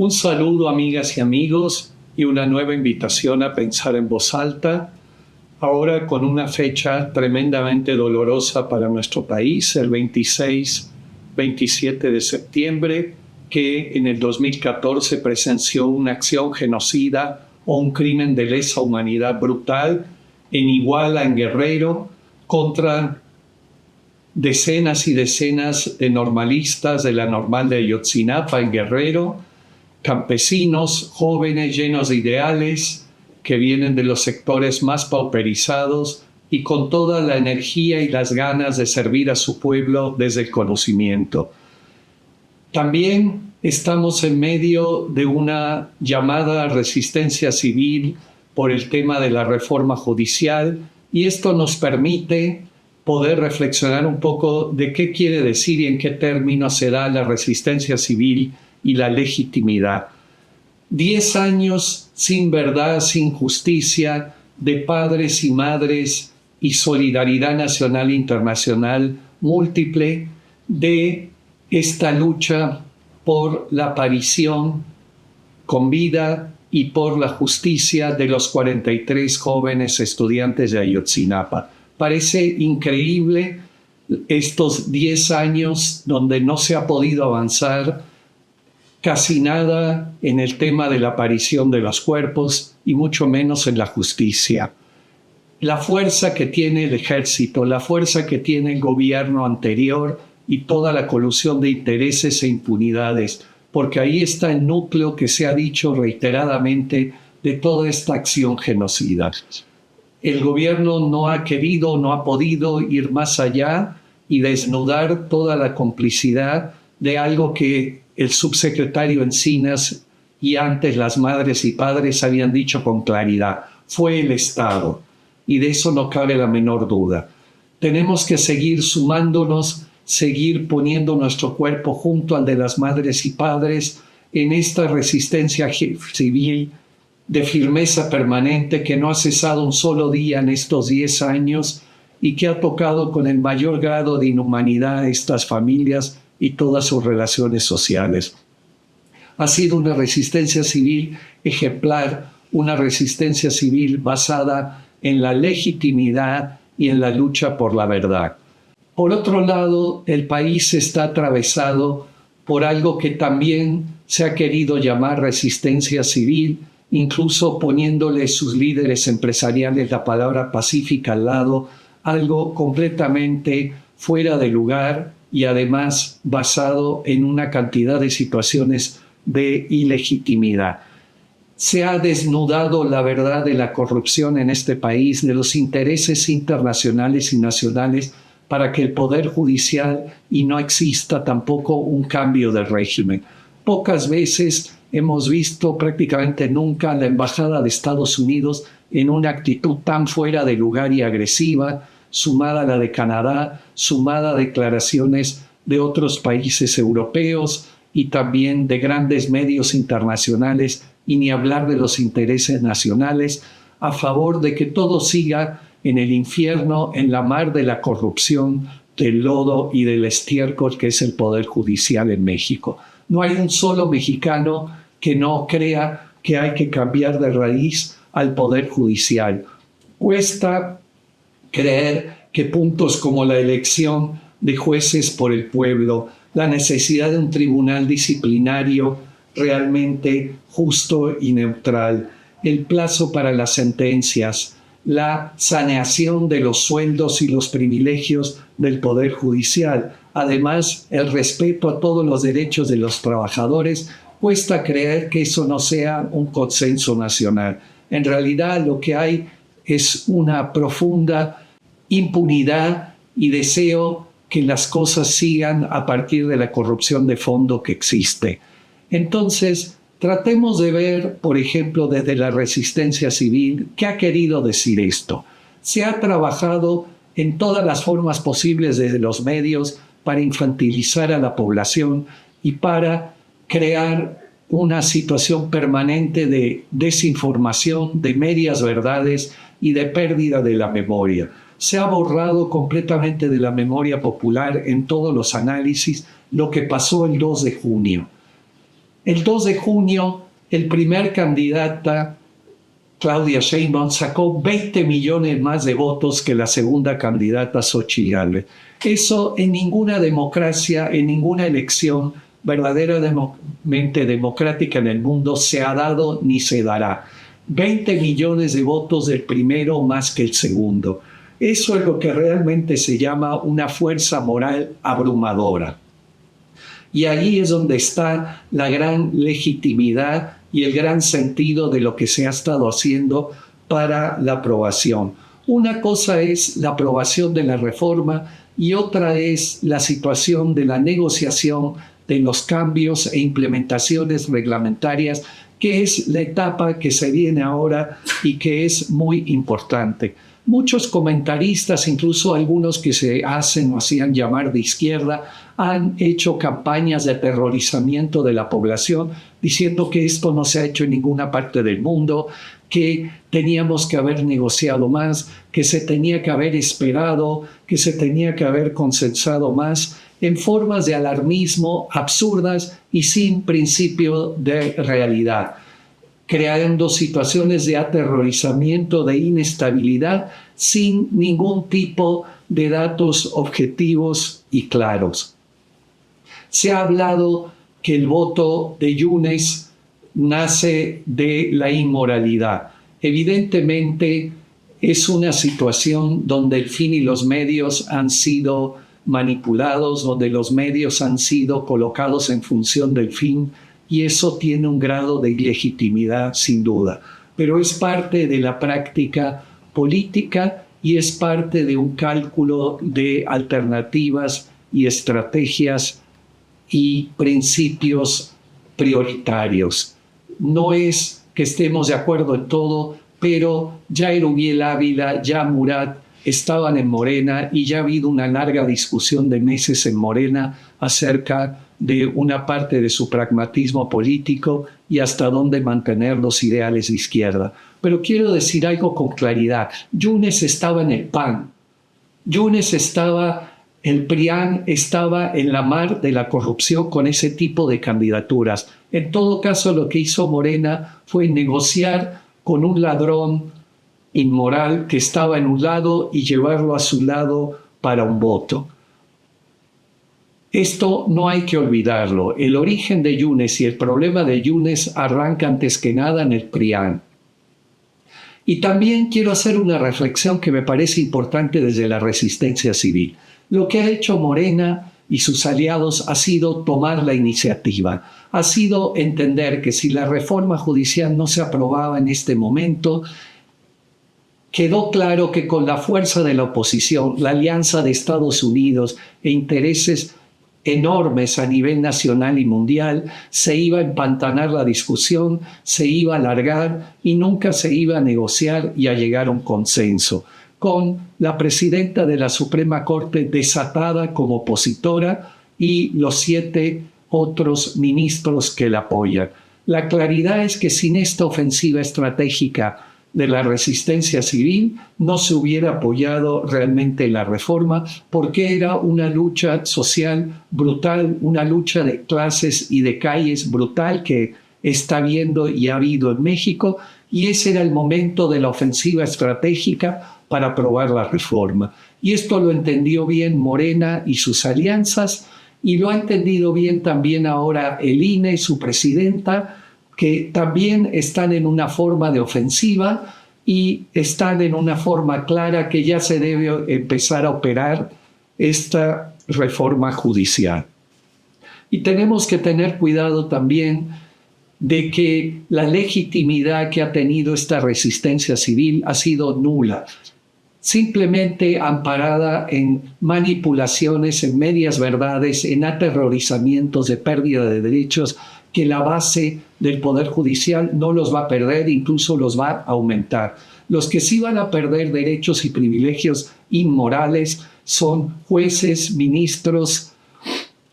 Un saludo, amigas y amigos, y una nueva invitación a pensar en voz alta, ahora con una fecha tremendamente dolorosa para nuestro país, el 26-27 de septiembre, que en el 2014 presenció una acción genocida o un crimen de lesa humanidad brutal en Iguala, en Guerrero, contra decenas y decenas de normalistas de la Normal de Ayotzinapa en Guerrero, campesinos, jóvenes llenos de ideales, que vienen de los sectores más pauperizados y con toda la energía y las ganas de servir a su pueblo desde el conocimiento. También estamos en medio de una llamada resistencia civil por el tema de la reforma judicial, y esto nos permite poder reflexionar un poco de qué quiere decir y en qué términos se da la resistencia civil y la legitimidad. 10 años sin verdad, sin justicia, de padres y madres y solidaridad nacional e internacional múltiple de esta lucha por la aparición con vida y por la justicia de los 43 jóvenes estudiantes de Ayotzinapa. Parece increíble estos 10 años donde no se ha podido avanzar casi nada en el tema de la aparición de los cuerpos y mucho menos en la justicia. La fuerza que tiene el ejército, la fuerza que tiene el gobierno anterior y toda la colusión de intereses e impunidades, porque ahí está el núcleo que se ha dicho reiteradamente de toda esta acción genocida. El gobierno no ha querido, no ha podido ir más allá y desnudar toda la complicidad de algo que el subsecretario Encinas y antes las madres y padres habían dicho con claridad: fue el Estado, y de eso no cabe la menor duda. Tenemos que seguir sumándonos, seguir poniendo nuestro cuerpo junto al de las madres y padres en esta resistencia civil de firmeza permanente que no ha cesado un solo día en estos 10 años y que ha tocado con el mayor grado de inhumanidad a estas familias y todas sus relaciones sociales. Ha sido una resistencia civil ejemplar, una resistencia civil basada en la legitimidad y en la lucha por la verdad. Por otro lado, el país está atravesado por algo que también se ha querido llamar resistencia civil, incluso poniéndole sus líderes empresariales la palabra pacífica al lado, algo completamente fuera de lugar y además basado en una cantidad de situaciones de ilegitimidad. Se ha desnudado la verdad de la corrupción en este país, de los intereses internacionales y nacionales, para que el Poder Judicial y no exista tampoco un cambio de régimen. Pocas veces hemos visto, prácticamente nunca, la Embajada de Estados Unidos en una actitud tan fuera de lugar y agresiva, sumada a la de Canadá, sumada a declaraciones de otros países europeos y también de grandes medios internacionales, y ni hablar de los intereses nacionales, a favor de que todo siga en el infierno, en la mar de la corrupción, del lodo y del estiércol que es el Poder Judicial en México. No hay un solo mexicano que no crea que hay que cambiar de raíz al Poder Judicial. Cuesta creer que puntos como la elección de jueces por el pueblo, la necesidad de un tribunal disciplinario realmente justo y neutral, el plazo para las sentencias, la saneación de los sueldos y los privilegios del Poder Judicial, además el respeto a todos los derechos de los trabajadores, cuesta creer que eso no sea un consenso nacional. En realidad lo que hay es una profunda impunidad y deseo que las cosas sigan a partir de la corrupción de fondo que existe. Entonces, tratemos de ver, por ejemplo, desde la resistencia civil, ¿qué ha querido decir esto? Se ha trabajado en todas las formas posibles desde los medios para infantilizar a la población y para crear una situación permanente de desinformación, de medias verdades y de pérdida de la memoria. Se ha borrado completamente de la memoria popular en todos los análisis lo que pasó el 2 de junio. El 2 de junio, el primer candidata, Claudia Sheinbaum, sacó 20 millones más de votos que la segunda candidata, Xóchitl Gálvez. Eso en ninguna democracia, en ninguna elección verdaderamente democrática en el mundo se ha dado ni se dará. 20 millones de votos del primero más que el segundo. Eso es lo que realmente se llama una fuerza moral abrumadora. Y ahí es donde está la gran legitimidad y el gran sentido de lo que se ha estado haciendo para la aprobación. Una cosa es la aprobación de la reforma y otra es la situación de la negociación de los cambios e implementaciones reglamentarias, que es la etapa que se viene ahora y que es muy importante. Muchos comentaristas, incluso algunos que se hacen o hacían llamar de izquierda, han hecho campañas de aterrorizamiento de la población, diciendo que esto no se ha hecho en ninguna parte del mundo, que teníamos que haber negociado más, que se tenía que haber esperado, que se tenía que haber consensado más, en formas de alarmismo absurdas y sin principio de realidad, creando situaciones de aterrorizamiento, de inestabilidad, sin ningún tipo de datos objetivos y claros. Se ha hablado que el voto de Yunes nace de la inmoralidad. Evidentemente es una situación donde el fin y los medios han sido manipulados, donde los medios han sido colocados en función del fin, y eso tiene un grado de ilegitimidad sin duda, pero es parte de la práctica política y es parte de un cálculo de alternativas y estrategias y principios prioritarios. No es que estemos de acuerdo en todo, pero ya Erubiel Ávila, ya Murat estaban en Morena y ya ha habido una larga discusión de meses en Morena acerca de una parte de su pragmatismo político y hasta dónde mantener los ideales de izquierda. Pero quiero decir algo con claridad. Yunes estaba en el PAN. El PRIAN estaba en la mar de la corrupción con ese tipo de candidaturas. En todo caso, lo que hizo Morena fue negociar con un ladrón inmoral que estaba en un lado y llevarlo a su lado para un voto. Esto no hay que olvidarlo. El origen de Yunes y el problema de Yunes arranca antes que nada en el PRIAN. Y también quiero hacer una reflexión que me parece importante desde la resistencia civil. Lo que ha hecho Morena y sus aliados ha sido tomar la iniciativa, ha sido entender que si la reforma judicial no se aprobaba en este momento, quedó claro que con la fuerza de la oposición, la alianza de Estados Unidos e intereses enormes a nivel nacional y mundial, se iba a empantanar la discusión, se iba a alargar y nunca se iba a negociar y a llegar a un consenso, con la presidenta de la Suprema Corte desatada como opositora y los 7 otros ministros que la apoyan. La claridad es que sin esta ofensiva estratégica de la resistencia civil no se hubiera apoyado realmente la reforma, porque era una lucha social brutal, una lucha de clases y de calles brutal que está habiendo y ha habido en México, y ese era el momento de la ofensiva estratégica para aprobar la reforma. Y esto lo entendió bien Morena y sus alianzas, y lo ha entendido bien también ahora el INE y su presidenta, que también están en una forma de ofensiva y están en una forma clara que ya se debe empezar a operar esta reforma judicial. Y tenemos que tener cuidado también de que la legitimidad que ha tenido esta resistencia civil ha sido nula, simplemente amparada en manipulaciones, en medias verdades, en aterrorizamientos de pérdida de derechos, que la base del Poder Judicial no los va a perder, incluso los va a aumentar. Los que sí van a perder derechos y privilegios inmorales son jueces, ministros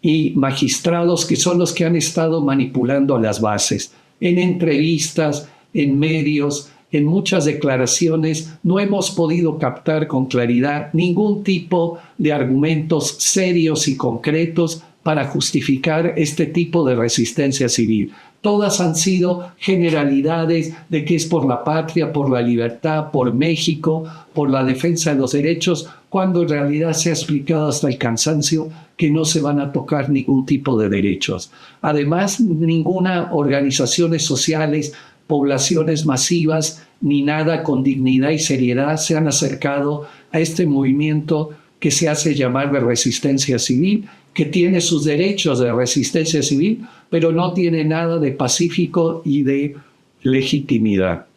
y magistrados, que son los que han estado manipulando las bases. En entrevistas, en medios, en muchas declaraciones, no hemos podido captar con claridad ningún tipo de argumentos serios y concretos para justificar este tipo de resistencia civil. todas han sido generalidades de que es por la patria, por la libertad, por México, por la defensa de los derechos, cuando en realidad se ha explicado hasta el cansancio que no se van a tocar ningún tipo de derechos. Además, ninguna organizaciones sociales, poblaciones masivas, ni nada con dignidad y seriedad se han acercado a este movimiento que se hace llamar de resistencia civil, que tiene sus derechos de resistencia civil, pero no tiene nada de pacífico y de legitimidad.